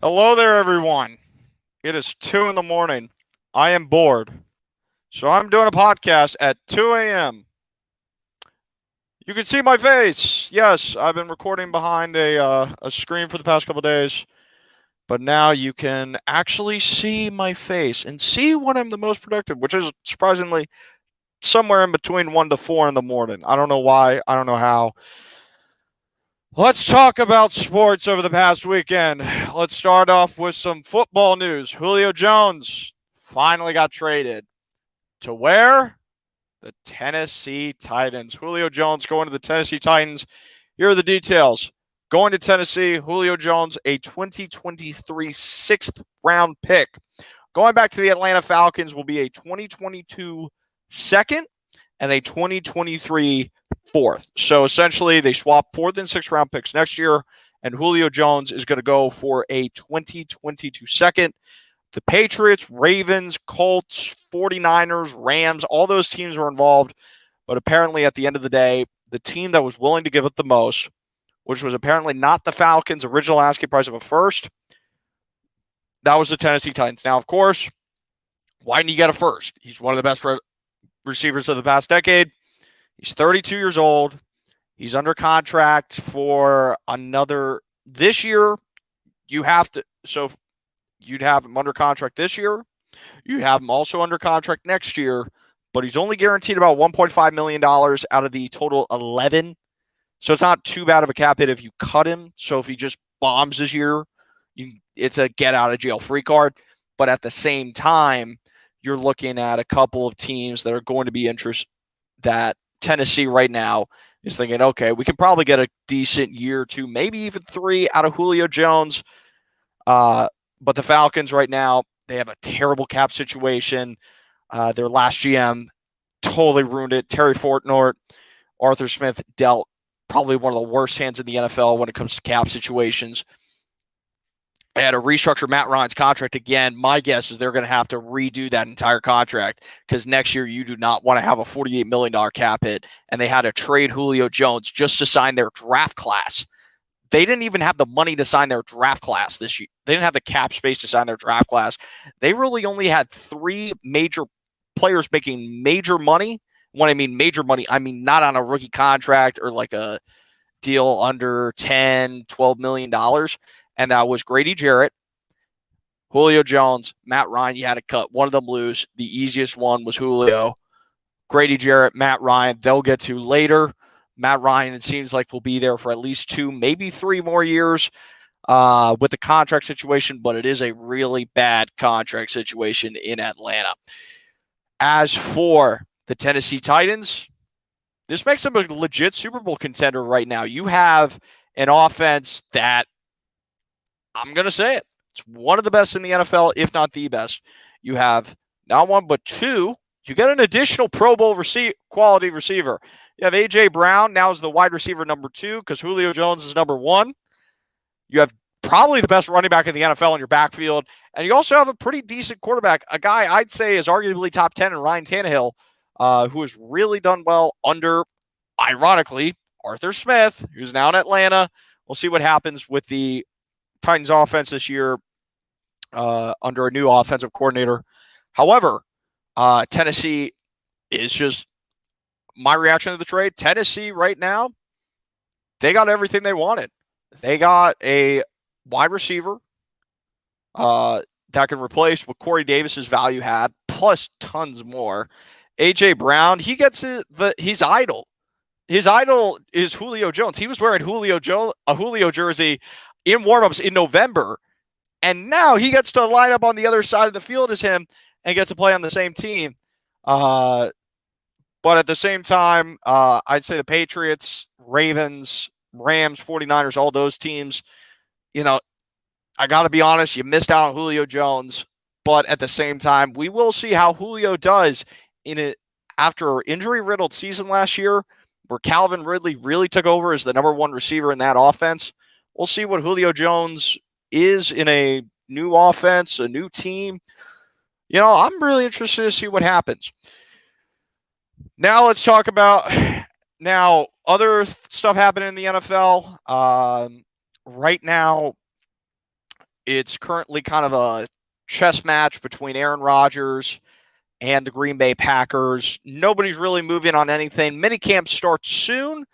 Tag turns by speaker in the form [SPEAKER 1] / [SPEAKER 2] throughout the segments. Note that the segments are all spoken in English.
[SPEAKER 1] Hello there, everyone. It is 2 in the morning. I am bored. So I'm doing a podcast at 2 a.m. You can see my face. Yes, I've been recording behind a screen for the past couple days, but now you can actually see my face and see when I'm the most productive, which is surprisingly somewhere in between 1 to 4 in the morning. I don't know why. I don't know how. Let's talk about sports over the past weekend. Let's start off with some football news. Julio Jones finally got traded to where? The Tennessee Titans. Julio Jones going to the Tennessee Titans. Here are the details. Going to Tennessee, Julio Jones, a 2023 sixth round pick. Going back to the Atlanta Falcons will be a 2022 second and a 2023 fourth. So essentially, they swap fourth and sixth round picks next year, and Julio Jones is going to go for a 2022 second. The Patriots, Ravens, Colts, 49ers, Rams, all those teams were involved. But apparently, at the end of the day, the team that was willing to give up the most, which was apparently not the Falcons' original asking price of a first, that was the Tennessee Titans. Now, of course, why didn't he get a first? He's one of the best receivers of the past decade. He's 32 years old. He's under contract for another this year. You have to, so you'd have him under contract this year. You'd have him also under contract next year, but he's only guaranteed about $1.5 million out of the total 11. So it's not too bad of a cap hit if you cut him. So if he just bombs this year, it's a get out of jail free card. But at the same time, you're looking at a couple of teams that are going to be interested. That Tennessee right now is thinking, okay, we can probably get a decent year or two, maybe even 3 out of Julio Jones. But the Falcons right now, they have a terrible cap situation. Their last GM totally ruined it. Terry Fortnort, Arthur Smith dealt probably one of the worst hands in the NFL when it comes to cap situations. They had to restructure Matt Ryan's contract again. My guess is they're going to have to redo that entire contract because next year you do not want to have a $48 million cap hit. And they had to trade Julio Jones just to sign their draft class. They didn't even have the money to sign their draft class this year. They didn't have the cap space to sign their draft class. They really only had 3 major players making major money. When I mean major money, I mean not on a rookie contract or like a deal under $10, $12 million. And that was Grady Jarrett, Julio Jones, Matt Ryan. You had to cut one of them loose. The easiest one was Julio. Grady Jarrett, Matt Ryan, they'll get to later. Matt Ryan, it seems like, will be there for at least 2, maybe 3 more years with the contract situation, but it is a really bad contract situation in Atlanta. As for the Tennessee Titans, this makes them a legit Super Bowl contender right now. You have an offense that, I'm going to say it, it's one of the best in the NFL, if not the best. You have not one, but 2. You get an additional Pro Bowl quality receiver. You have A.J. Brown now is the wide receiver number 2 because Julio Jones is number 1. You have probably the best running back in the NFL in your backfield. And you also have a pretty decent quarterback, a guy I'd say is arguably top 10 in Ryan Tannehill, who has really done well under, ironically, Arthur Smith, who's now in Atlanta. We'll see what happens with the Titans offense this year under a new offensive coordinator. However, Tennessee is just my reaction to the trade. Tennessee right now, they got everything they wanted. They got a wide receiver that can replace what Corey Davis's value had, plus tons more. A.J. Brown, he gets his idol. His idol is Julio Jones. He was wearing a Julio jersey in warmups in November, and now he gets to line up on the other side of the field as him and get to play on the same team. But at the same time, I'd say the Patriots, Ravens, Rams, 49ers, all those teams, I got to be honest, you missed out on Julio Jones. But at the same time, we will see how Julio does after an injury-riddled season last year where Calvin Ridley really took over as the number 1 receiver in that offense. We'll see what Julio Jones is in a new offense, a new team. I'm really interested to see what happens. Now let's talk about other stuff happening in the NFL. Right now, It's currently kind of a chess match between Aaron Rodgers and the Green Bay Packers. Nobody's really moving on anything. Minicamp starts soon,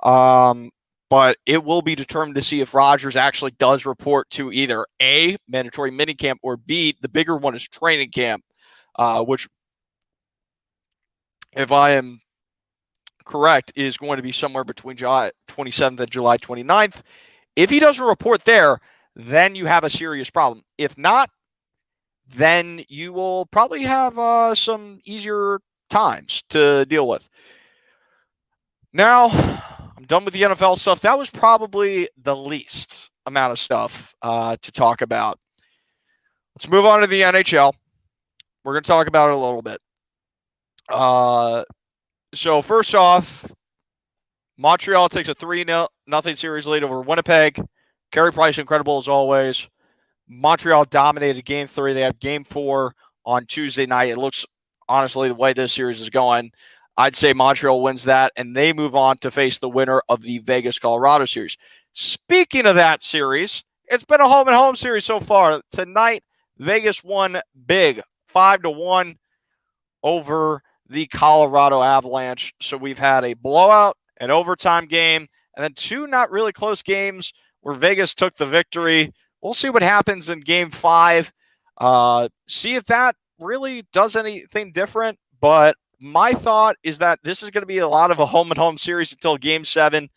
[SPEAKER 1] but it will be determined to see if Rodgers actually does report to either A, mandatory minicamp, or B, the bigger one is training camp, which, if I am correct, is going to be somewhere between July 27th and July 29th. If he doesn't report there, then you have a serious problem. If not, then you will probably have some easier times to deal with. Now, I'm done with the NFL stuff. That was probably the least amount of stuff to talk about. Let's move on to the NHL. We're going to talk about it a little bit. So first off, Montreal takes a 3-0 series lead over Winnipeg. Carey Price, incredible as always. Montreal dominated Game 3. They have Game 4 on Tuesday night. It looks, honestly, the way this series is going, I'd say Montreal wins that, and they move on to face the winner of the Vegas-Colorado series. Speaking of that series, it's been a home-and-home series so far. Tonight, Vegas won big, 5-1 over the Colorado Avalanche. So we've had a blowout, an overtime game, and then two not really close games where Vegas took the victory. We'll see what happens in Game 5. See if that really does anything different. But my thought is that this is going to be a lot of a home-and-home series until Game 7.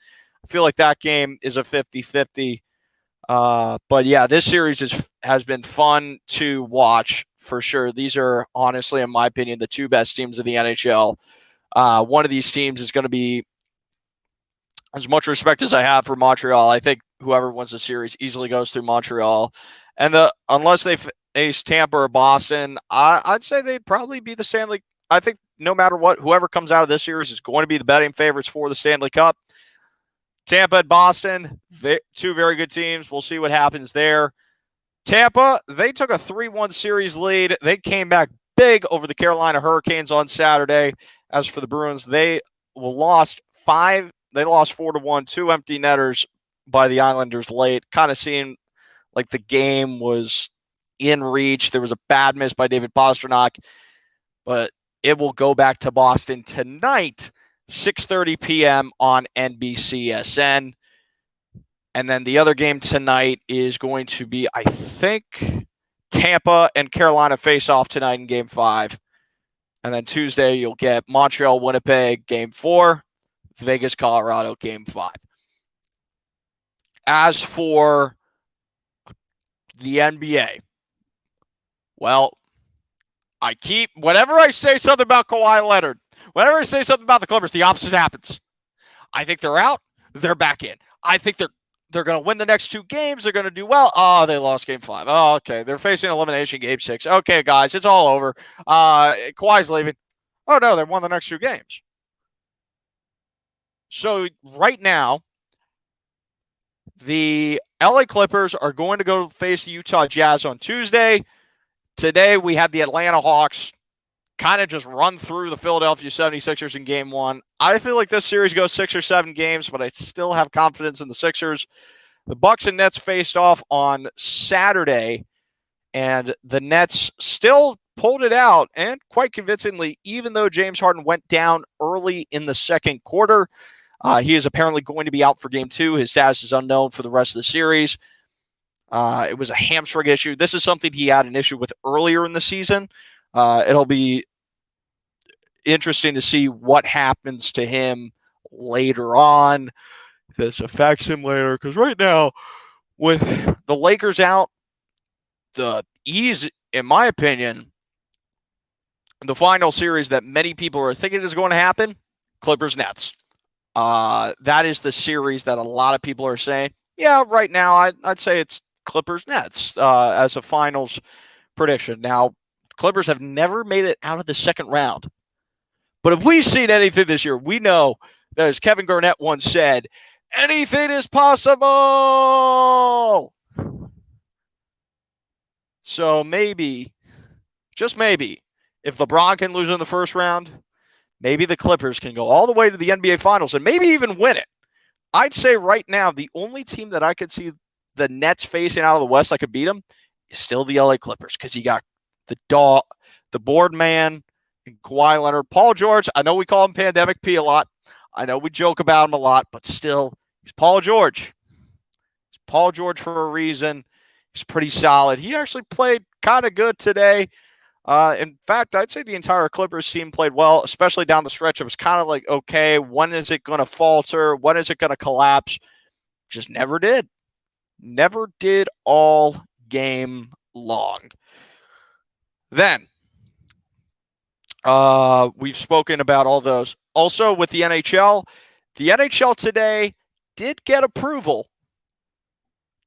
[SPEAKER 1] I feel like that game is a 50-50. But yeah, this series has been fun to watch for sure. These are honestly, in my opinion, the two best teams of the NHL. One of these teams is going to be, as much respect as I have for Montreal, I think whoever wins the series easily goes through Montreal. And unless they face Tampa or Boston, I'd say they'd probably be the Stanley. I think no matter what, whoever comes out of this series is going to be the betting favorites for the Stanley Cup. Tampa and Boston, two very good teams. We'll see what happens there. Tampa, they took a 3-1 series lead. They came back big over the Carolina Hurricanes on Saturday. As for the Bruins, they lost 4-1, two empty netters by the Islanders late. Kind of seemed like the game was in reach. There was a bad miss by David Pastrnak, but it will go back to Boston tonight, 6:30 p.m. on NBCSN. And then the other game tonight is going to be, I think, Tampa and Carolina face off tonight in Game 5. And then Tuesday, you'll get Montreal, Winnipeg, Game 4, Vegas, Colorado, Game 5. As for the NBA, well, whenever I say something about Kawhi Leonard, whenever I say something about the Clippers, the opposite happens. I think they're out, they're back in. I think they're going to win the next two games. They're going to do well. Oh, they lost Game 5. Oh, okay. They're facing elimination Game 6. Okay, guys, it's all over. Kawhi's leaving. Oh, no, they won the next two games. So right now, the LA Clippers are going to go face the Utah Jazz on Tuesday. Today, we had the Atlanta Hawks kind of just run through the Philadelphia 76ers in Game 1. I feel like this series goes 6 or 7 games, but I still have confidence in the Sixers. The Bucks and Nets faced off on Saturday, and the Nets still pulled it out, and quite convincingly, even though James Harden went down early in the second quarter. He is apparently going to be out for Game 2. His status is unknown for the rest of the series. It was a hamstring issue. This is something he had an issue with earlier in the season. It'll be interesting to see what happens to him later on. This affects him later, because right now, with the Lakers out, the ease, in my opinion, the final series that many people are thinking is going to happen, Clippers-Nets. That is the series that a lot of people are saying, yeah, right now, I'd say it's Clippers-Nets as a finals prediction. Now, Clippers have never made it out of the second round. But if we've seen anything this year, we know that, as Kevin Garnett once said, anything is possible. So maybe, just maybe, if LeBron can lose in the first round, maybe the Clippers can go all the way to the NBA Finals and maybe even win it. I'd say right now, the only team that I could see the Nets facing out of the West that could beat them is still the LA Clippers, because you got the board man, and Kawhi Leonard. Paul George, I know we call him Pandemic P a lot. I know we joke about him a lot, but still, he's Paul George. He's Paul George for a reason. He's pretty solid. He actually played kind of good today. In fact, I'd say the entire Clippers team played well, especially down the stretch. It was kind of like, okay, when is it going to falter? When is it going to collapse? Just never did. Never did all game long. Then, we've spoken about all those. Also, with the NHL today did get approval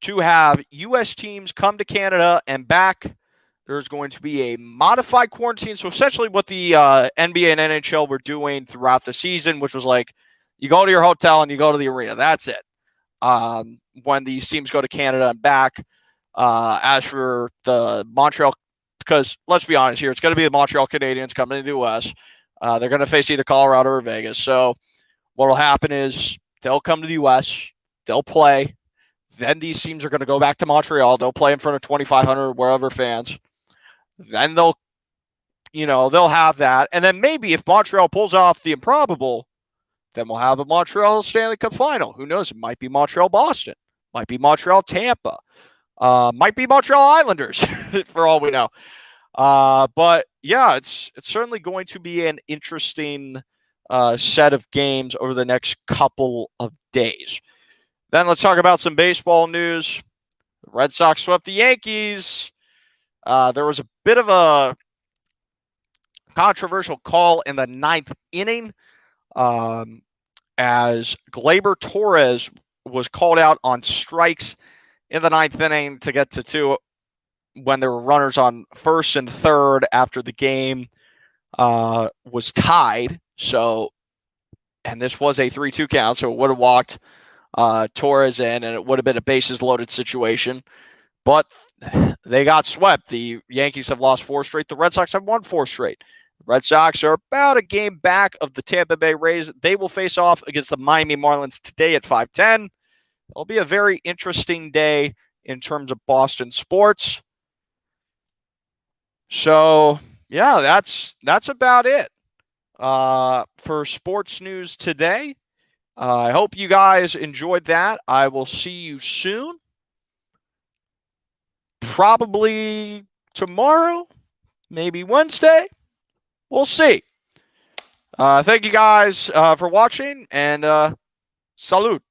[SPEAKER 1] to have U.S. teams come to Canada and back. There's going to be a modified quarantine. So essentially what the NBA and NHL were doing throughout the season, which was like, you go to your hotel and you go to the arena. That's it. When these teams go to Canada and back, as for the Montreal, because let's be honest here, it's going to be the Montreal Canadiens coming to the U.S. They're going to face either Colorado or Vegas. So what will happen is they'll come to the U.S., they'll play. Then these teams are going to go back to Montreal. They'll play in front of 2,500 wherever fans. Then they'll have that. And then maybe if Montreal pulls off the improbable, then we'll have a Montreal Stanley Cup final. Who knows? It might be Montreal-Boston. Might be Montreal-Tampa. Might be Montreal Islanders, for all we know. But, yeah, it's certainly going to be an interesting set of games over the next couple of days. Then let's talk about some baseball news. The Red Sox swept the Yankees. There was a bit of a controversial call in the ninth inning as Gleyber Torres was called out on strikes in the ninth inning to get to 2 when there were runners on first and third after the game was tied. So, and this was a 3-2 count, so it would have walked Torres in, and it would have been a bases loaded situation. But they got swept. The Yankees have lost 4 straight. The Red Sox have won 4 straight. The Red Sox are about a game back of the Tampa Bay Rays. They will face off against the Miami Marlins today at 5:10. It'll be a very interesting day in terms of Boston sports. So, yeah, that's about it for sports news today. I hope you guys enjoyed that. I will see you soon. Probably tomorrow, maybe Wednesday. We'll see. Thank you guys for watching, and salute.